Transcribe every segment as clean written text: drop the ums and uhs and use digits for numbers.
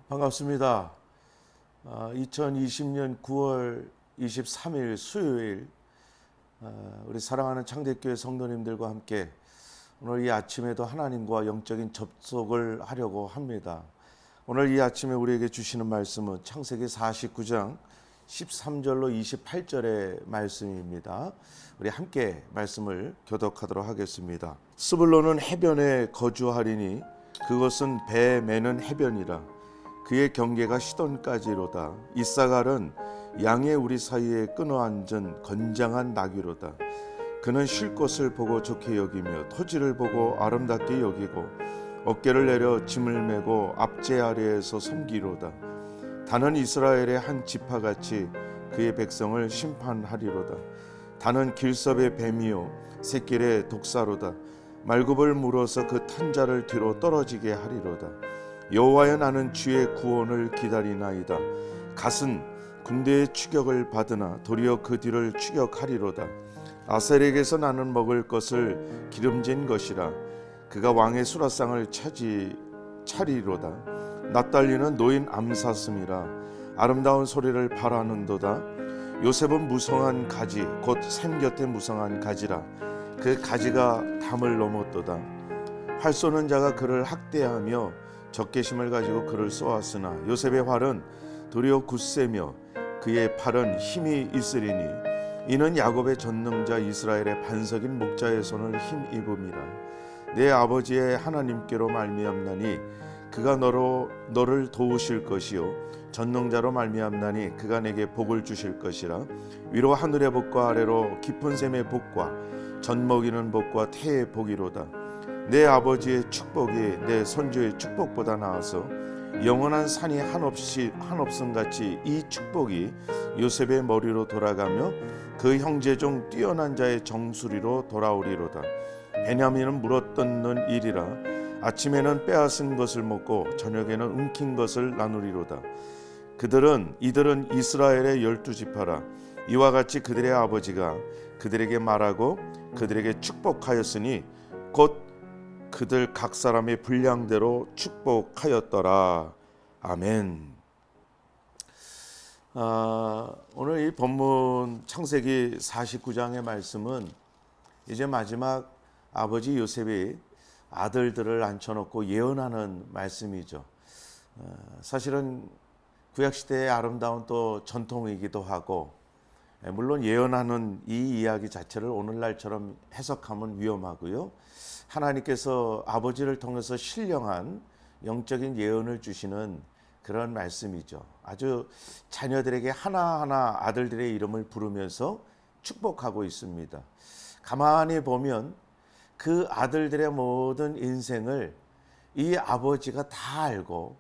반갑습니다. 2020년 9월 23일 수요일 우리 사랑하는 창대교회 성도님들과 함께 오늘 이 아침에도 하나님과 영적인 접속을 하려고 합니다. 오늘 이 아침에 우리에게 주시는 말씀은 창세기 49장 13절로 28절의 말씀입니다. 우리 함께 말씀을 교독하도록 하겠습니다. 스불론은 해변에 거주하리니 그것은 배 매는 해변이라. 그의 경계가 시돈까지로다. 이사갈은 양의 우리 사이에 끊어 앉은 건장한 나귀로다. 그는 쉴 것을 보고 좋게 여기며 토지를 보고 아름답게 여기고 어깨를 내려 짐을 메고 압제 아래에서 섬기로다. 다는 이스라엘의 한 지파같이 그의 백성을 심판하리로다. 다는 길섭의 뱀이요 새길의 독사로다. 말굽을 물어서 그 탄자를 뒤로 떨어지게 하리로다. 여호와여, 나는 주의 구원을 기다리나이다. 갓은 군대의 추격을 받으나 도리어 그 뒤를 추격하리로다. 아셀에게서 나는 먹을 것을 기름진 것이라. 그가 왕의 수라상을 차리로다. 납달리는 노인 암사슴이라. 아름다운 소리를 바라는도다. 요셉은 무성한 가지 곧 샘 곁에 무성한 가지라. 그 가지가 담을 넘었도다. 활 쏘는 자가 그를 학대하며 적개심을 가지고 그를 쏘았으나 요셉의 활은 도리어 굳세며 그의 팔은 힘이 있으리니 이는 야곱의 전능자 이스라엘의 반석인 목자의 손을 힘입음이라. 내 아버지의 하나님께로 말미암나니 그가 너를 도우실 것이요 전능자로 말미암나니 그가 내게 복을 주실 것이라. 위로 하늘의 복과 아래로 깊은 샘의 복과 젖 먹이는 복과 태의 복이로다. 내 아버지의 축복이 내 선조의 축복보다 나아서 영원한 산이 한없음같이 이 축복이 요셉의 머리로 돌아가며 그 형제 중 뛰어난 자의 정수리로 돌아오리로다. 베냐민은 물어뜯는 일이라. 아침에는 빼앗은 것을 먹고 저녁에는 움킨 것을 나누리로다. 이들은 이스라엘의 12지파라. 이와 같이 그들의 아버지가 그들에게 말하고 그들에게 축복하였으니 곧 그들 각 사람의 분량대로 축복하였더라. 아멘. 오늘 이 본문 창세기 49장의 말씀은 이제 마지막 아버지 요셉이 아들들을 앉혀놓고 예언하는 말씀이죠. 사실은 구약시대의 아름다운 또 전통이기도 하고, 물론 예언하는 이 이야기 자체를 오늘날처럼 해석하면 위험하고요. 하나님께서 아버지를 통해서 신령한 영적인 예언을 주시는 그런 말씀이죠. 아주 자녀들에게 하나하나 아들들의 이름을 부르면서 축복하고 있습니다. 가만히 보면 그 아들들의 모든 인생을 이 아버지가 다 알고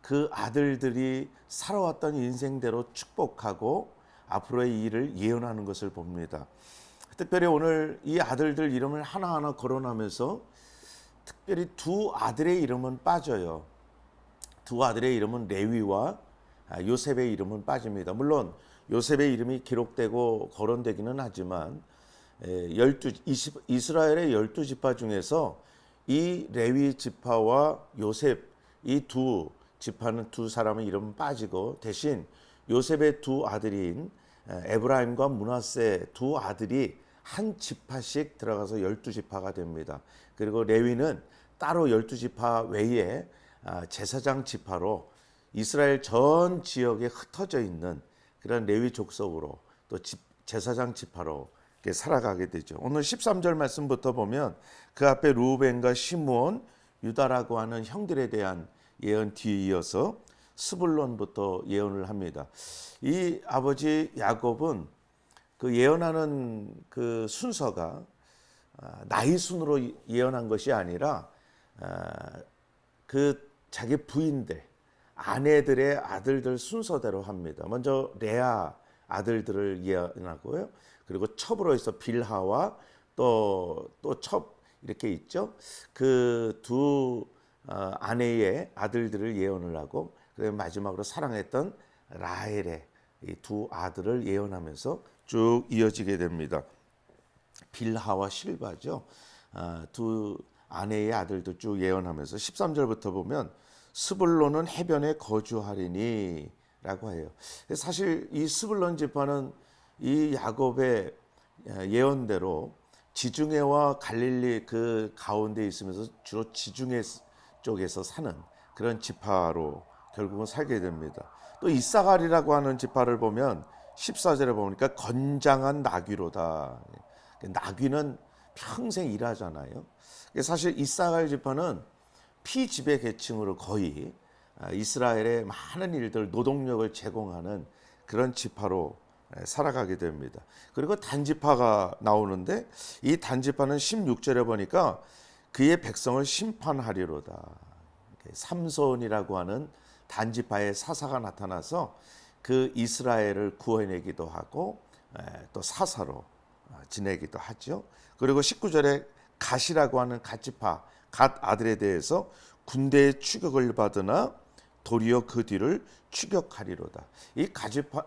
그 아들들이 살아왔던 인생대로 축복하고 앞으로의 일을 예언하는 것을 봅니다. 특별히 오늘 이 아들들 이름을 하나하나 거론하면서 특별히 두 아들의 이름은 빠져요. 두 아들의 이름은 레위와 요셉의 이름은 빠집니다. 물론 요셉의 이름이 기록되고 거론되기는 하지만 이스라엘의 12지파 중에서 이 레위 지파와 요셉 이 두 지파는 두 사람의 이름은 빠지고 대신 요셉의 두 아들인 에브라임과 므낫세 두 아들이 한 지파씩 들어가서 12지파가 됩니다. 그리고 레위는 따로 12지파 외에 제사장 지파로 이스라엘 전 지역에 흩어져 있는 그런 레위 족속으로 또 제사장 지파로 살아가게 되죠. 오늘 13절 말씀부터 보면 그 앞에 루벤과 시므온, 유다라고 하는 형들에 대한 예언 뒤에 이어서 스불론부터 예언을 합니다. 이 아버지 야곱은 그 예언하는 그 순서가 나이 순으로 예언한 것이 아니라 그 자기 부인들, 아내들의 아들들 순서대로 합니다. 먼저 레아 아들들을 예언하고요. 그리고 첩으로 해서 빌하와 또 첩 이렇게 있죠. 그 두 아내의 아들들을 예언을 하고 그리고 마지막으로 사랑했던 라헬의 이 두 아들을 예언하면서 쭉 이어지게 됩니다. 빌하와 실바죠. 두 아내의 아들도 쭉 예언하면서 13절부터 보면 스불론은 해변에 거주하리니 라고 해요. 사실 이 스불론 지파는 이 야곱의 예언대로 지중해와 갈릴리 그 가운데 있으면서 주로 지중해 쪽에서 사는 그런 지파로 결국은 살게 됩니다. 또 이사갈이라고 하는 지파를 보면 14절에 보니까 건장한 나귀로다. 나귀는 평생 일하잖아요. 사실 이사갈 지파는 피지배 계층으로 거의 이스라엘의 많은 일들, 노동력을 제공하는 그런 지파로 살아가게 됩니다. 그리고 단지파가 나오는데 이 단지파는 16절에 보니까 그의 백성을 심판하리로다. 삼손이라고 하는 단지파의 사사가 나타나서 그 이스라엘을 구해내기도 하고 또 사사로 지내기도 하죠. 그리고 19절에 갓이라고 하는 갓지파, 갓 아들에 대해서 군대의 추격을 받으나 도리어 그 뒤를 추격하리로다. 이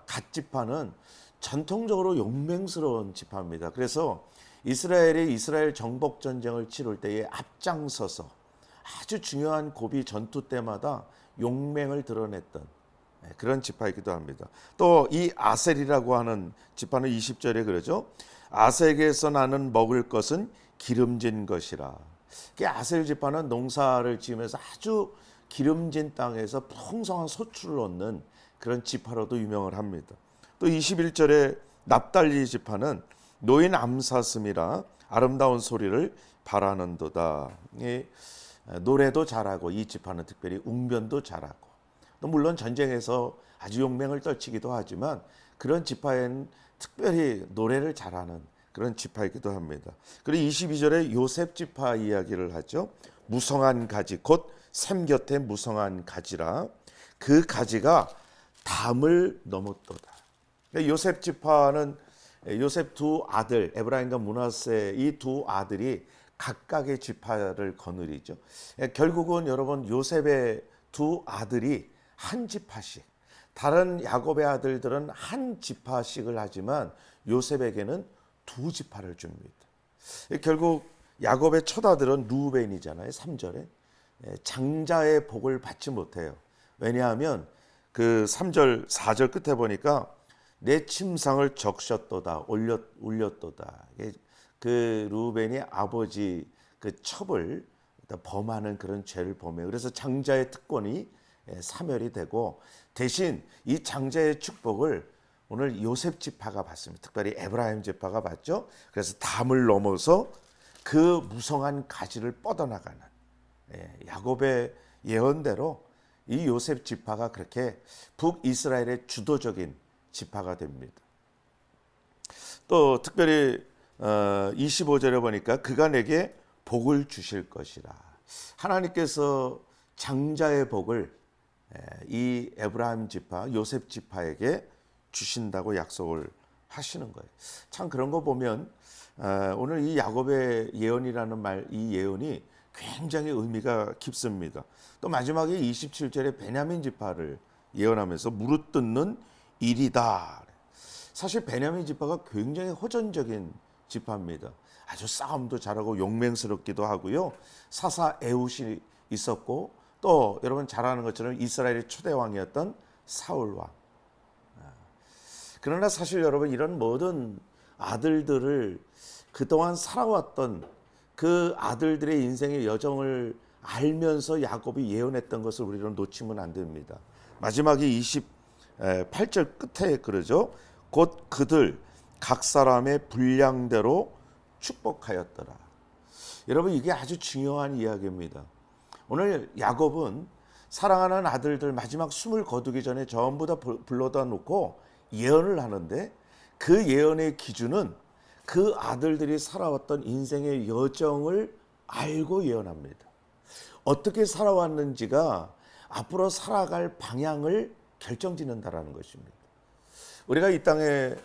갓지파는 전통적으로 용맹스러운 지파입니다. 그래서 이스라엘이 이스라엘 정복 전쟁을 치룰 때에 앞장서서 아주 중요한 고비 전투 때마다 용맹을 드러냈던 그런 지파이기도 합니다. 또 이 아셀이라고 하는 지파는 20절에 그러죠. 아셀에게서 나는 먹을 것은 기름진 것이라. 아셀 지파는 농사를 지으면서 아주 기름진 땅에서 풍성한 소출을 얻는 그런 지파로도 유명을 합니다. 또 21절에 납달리 지파는 노인 암사슴이라 아름다운 소리를 바라는도다. 노래도 잘하고 이 지파는 특별히 웅변도 잘하고 또 물론 전쟁에서 아주 용맹을 떨치기도 하지만 그런 지파에는 특별히 노래를 잘하는 그런 지파이기도 합니다. 그리고 22절에 요셉 지파 이야기를 하죠. 무성한 가지 곧 샘 곁에 무성한 가지라 그 가지가 담을 넘었도다. 요셉 지파는 요셉 두 아들 에브라임과 므낫세 이 두 아들이 각각의 지파를 거느리죠. 결국은 여러분 요셉의 두 아들이 한 지파씩, 다른 야곱의 아들들은 한 지파씩을 하지만 요셉에게는 두 지파를 줍니다. 결국 야곱의 첫 아들은 루벤이잖아요. 3절에 장자의 복을 받지 못해요. 왜냐하면 그 3절 4절 끝에 보니까 내 침상을 적셨도다 올렸도다. 그 루벤이 아버지 그 첩을 범하는 그런 죄를 범해요. 그래서 장자의 특권이 사멸이 되고 대신 이 장자의 축복을 오늘 요셉 지파가 받습니다. 특별히 에브라임 지파가 받죠. 그래서 담을 넘어서 그 무성한 가지를 뻗어나가는 야곱의 예언대로 이 요셉 지파가 그렇게 북이스라엘의 주도적인 지파가 됩니다. 또 특별히 25절에 보니까 그가 내게 복을 주실 것이라. 하나님께서 장자의 복을 이 에브라임 지파, 요셉 지파에게 주신다고 약속을 하시는 거예요. 참 그런 거 보면 오늘 이 야곱의 예언이라는 말, 이 예언이 굉장히 의미가 깊습니다. 또 마지막에 27절에 베냐민 지파를 예언하면서 무릇 듣는 일이다. 사실 베냐민 지파가 굉장히 호전적인 지파입니다. 아주 싸움도 잘하고 용맹스럽기도 하고요. 사사 에훗이 있었고 또 여러분 잘 아는 것처럼 이스라엘의 초대 왕이었던 사울 왕. 그러나 사실 여러분 이런 모든 아들들을 그동안 살아왔던 그 아들들의 인생의 여정을 알면서 야곱이 예언했던 것을 우리는 놓치면 안 됩니다. 마지막에 28절 끝에 그러죠. 곧 그들 각 사람의 분량대로 축복하였더라. 여러분 이게 아주 중요한 이야기입니다. 오늘 야곱은 사랑하는 아들들 마지막 숨을 거두기 전에 전부 다 불러다 놓고 예언을 하는데 그 예언의 기준은 그 아들들이 살아왔던 인생의 여정을 알고 예언합니다. 어떻게 살아왔는지가 앞으로 살아갈 방향을 결정짓는다라는 것입니다. 우리가 이 땅에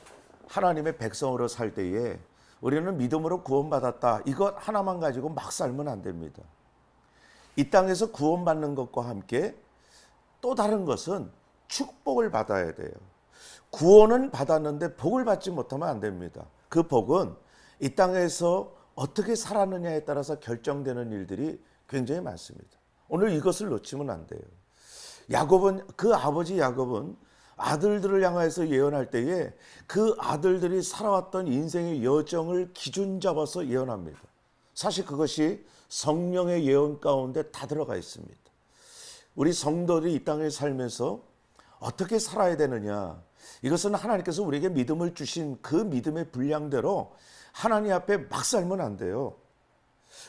하나님의 백성으로 살 때에 우리는 믿음으로 구원받았다. 이것 하나만 가지고 막 살면 안 됩니다. 이 땅에서 구원받는 것과 함께 또 다른 것은 축복을 받아야 돼요. 구원은 받았는데 복을 받지 못하면 안 됩니다. 그 복은 이 땅에서 어떻게 살았느냐에 따라서 결정되는 일들이 굉장히 많습니다. 오늘 이것을 놓치면 안 돼요. 야곱은, 그 아버지 야곱은 아들들을 향해서 예언할 때에 그 아들들이 살아왔던 인생의 여정을 기준 잡아서 예언합니다. 사실 그것이 성령의 예언 가운데 다 들어가 있습니다. 우리 성도들이 이 땅을 살면서 어떻게 살아야 되느냐, 이것은 하나님께서 우리에게 믿음을 주신 그 믿음의 분량대로 하나님 앞에 막 살면 안 돼요.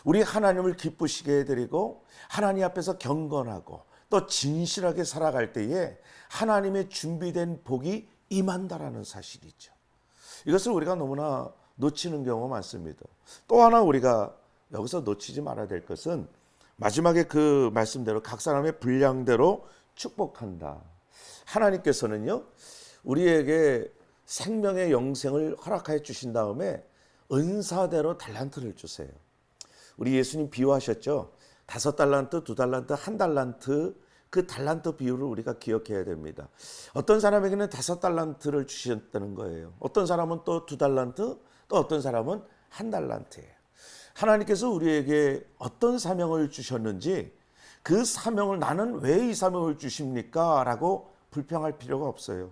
우리 하나님을 기쁘시게 해드리고 하나님 앞에서 경건하고 또 진실하게 살아갈 때에 하나님의 준비된 복이 임한다라는 사실이죠. 이것을 우리가 너무나 놓치는 경우가 많습니다. 또 하나 우리가 여기서 놓치지 말아야 될 것은 마지막에 그 말씀대로 각 사람의 분량대로 축복한다. 하나님께서는요, 우리에게 생명의 영생을 허락하여 주신 다음에 은사대로 달란트를 주세요. 우리 예수님 비유하셨죠. 5달란트, 2달란트, 1달란트, 그 달란트 비율을 우리가 기억해야 됩니다. 어떤 사람에게는 5달란트를 주셨다는 거예요. 어떤 사람은 또 2달란트, 또 어떤 사람은 1달란트예요. 하나님께서 우리에게 어떤 사명을 주셨는지, 그 사명을 나는 왜 이 사명을 주십니까? 라고 불평할 필요가 없어요.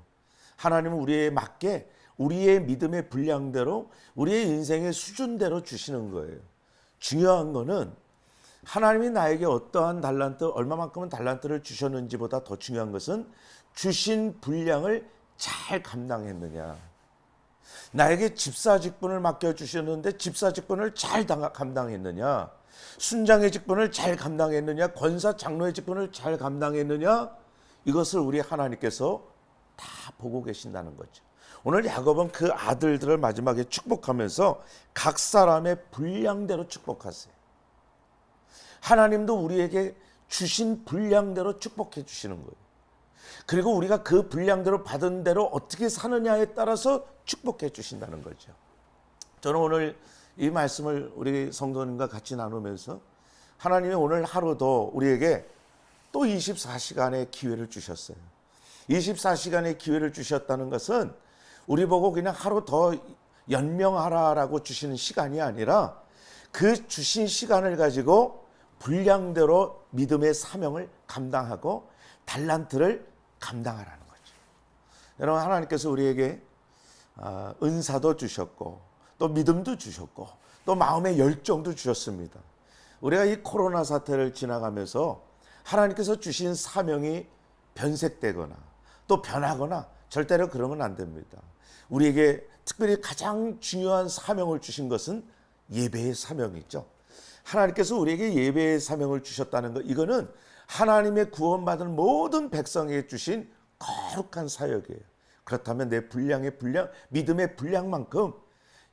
하나님은 우리에 맞게 우리의 믿음의 분량대로 우리의 인생의 수준대로 주시는 거예요. 중요한 거는 하나님이 나에게 어떠한 달란트, 얼마만큼은 달란트를 주셨는지보다 더 중요한 것은 주신 분량을 잘 감당했느냐. 나에게 집사 직분을 맡겨주셨는데 집사 직분을 잘 감당했느냐, 순장의 직분을 잘 감당했느냐, 권사 장로의 직분을 잘 감당했느냐, 이것을 우리 하나님께서 다 보고 계신다는 거죠. 오늘 야곱은 그 아들들을 마지막에 축복하면서 각 사람의 분량대로 축복하세요. 하나님도 우리에게 주신 분량대로 축복해 주시는 거예요. 그리고 우리가 그 분량대로 받은 대로 어떻게 사느냐에 따라서 축복해 주신다는 거죠. 저는 오늘 이 말씀을 우리 성도님과 같이 나누면서 하나님이 오늘 하루도 우리에게 또 24시간의 기회를 주셨어요. 24시간의 기회를 주셨다는 것은 우리 보고 그냥 하루 더 연명하라라고 주시는 시간이 아니라 그 주신 시간을 가지고 분량대로 믿음의 사명을 감당하고 달란트를 감당하라는 거죠. 여러분, 하나님께서 우리에게 은사도 주셨고 또 믿음도 주셨고 또 마음의 열정도 주셨습니다. 우리가 이 코로나 사태를 지나가면서 하나님께서 주신 사명이 변색되거나 또 변하거나 절대로 그러면 안 됩니다. 우리에게 특별히 가장 중요한 사명을 주신 것은 예배의 사명이죠. 하나님께서 우리에게 예배의 사명을 주셨다는 것, 이거는 하나님의 구원받은 모든 백성에게 주신 거룩한 사역이에요. 그렇다면 내 분량의 분량, 믿음의 분량만큼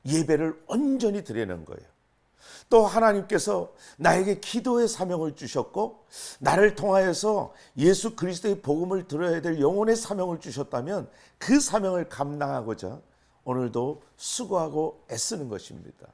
예배를 온전히 드리는 거예요. 또 하나님께서 나에게 기도의 사명을 주셨고 나를 통하여서 예수 그리스도의 복음을 들어야 될 영혼의 사명을 주셨다면 그 사명을 감당하고자 오늘도 수고하고 애쓰는 것입니다.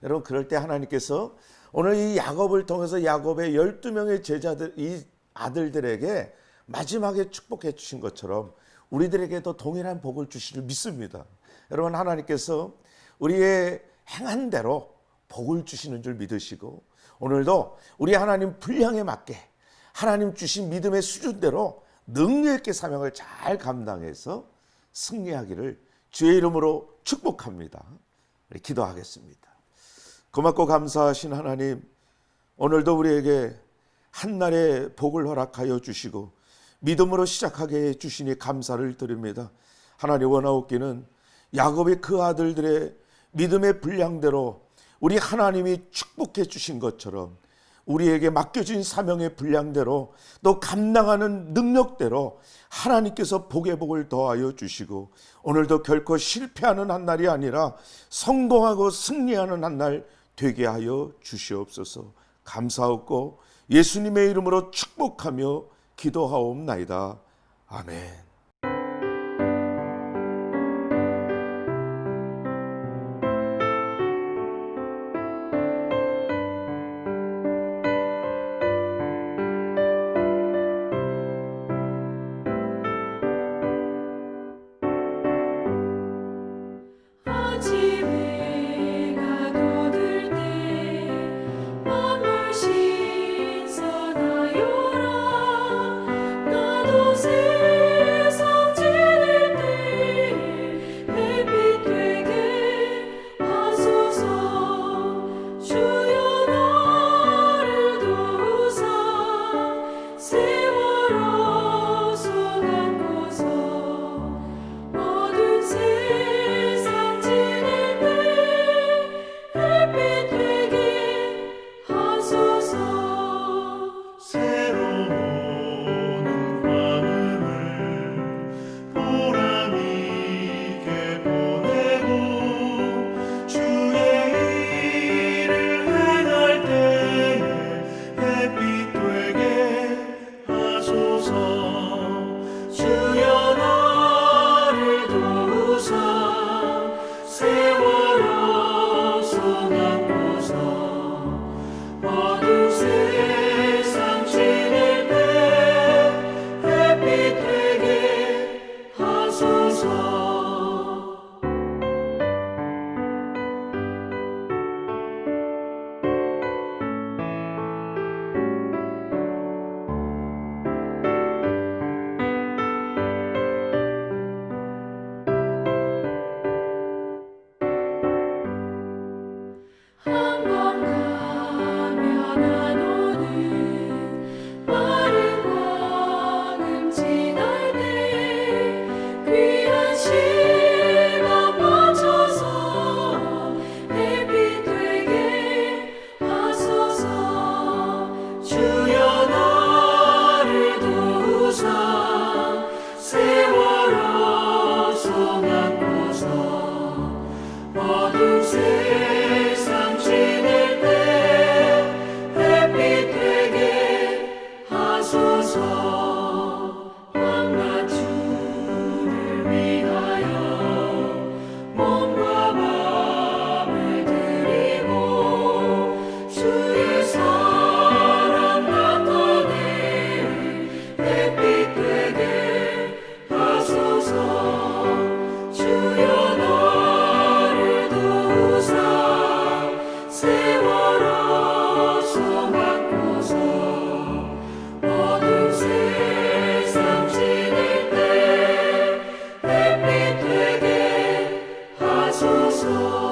여러분, 그럴 때 하나님께서 오늘 이 야곱을 통해서 야곱의 12명의 제자들, 이 아들들에게 마지막에 축복해 주신 것처럼 우리들에게도 동일한 복을 주실 줄 믿습니다. 여러분, 하나님께서 우리의 행한 대로 복을 주시는 줄 믿으시고 오늘도 우리 하나님 분량에 맞게 하나님 주신 믿음의 수준대로 능력 있게 사명을 잘 감당해서 승리하기를 주의 이름으로 축복합니다. 우리 기도하겠습니다. 고맙고 감사하신 하나님, 오늘도 우리에게 한날의 복을 허락하여 주시고 믿음으로 시작하게 해 주시니 감사를 드립니다. 하나님, 원하옵기는 야곱의 그 아들들의 믿음의 분량대로 우리 하나님이 축복해 주신 것처럼 우리에게 맡겨진 사명의 분량대로 또 감당하는 능력대로 하나님께서 복의 복을 더하여 주시고 오늘도 결코 실패하는 한 날이 아니라 성공하고 승리하는 한 날 되게 하여 주시옵소서. 감사하고 예수님의 이름으로 축복하며 기도하옵나이다. 아멘. 아침해가 돋을 때 맘을 신선하여 하소서. 밤낮 주를 위하여 몸과 마음을 드리고 주의 사랑 나타내 햇빛 되게 하소서. 주여 나를 도우사 세월호서 바꾸소. 어두운 세상 지낼 때 햇빛 되게 하소서.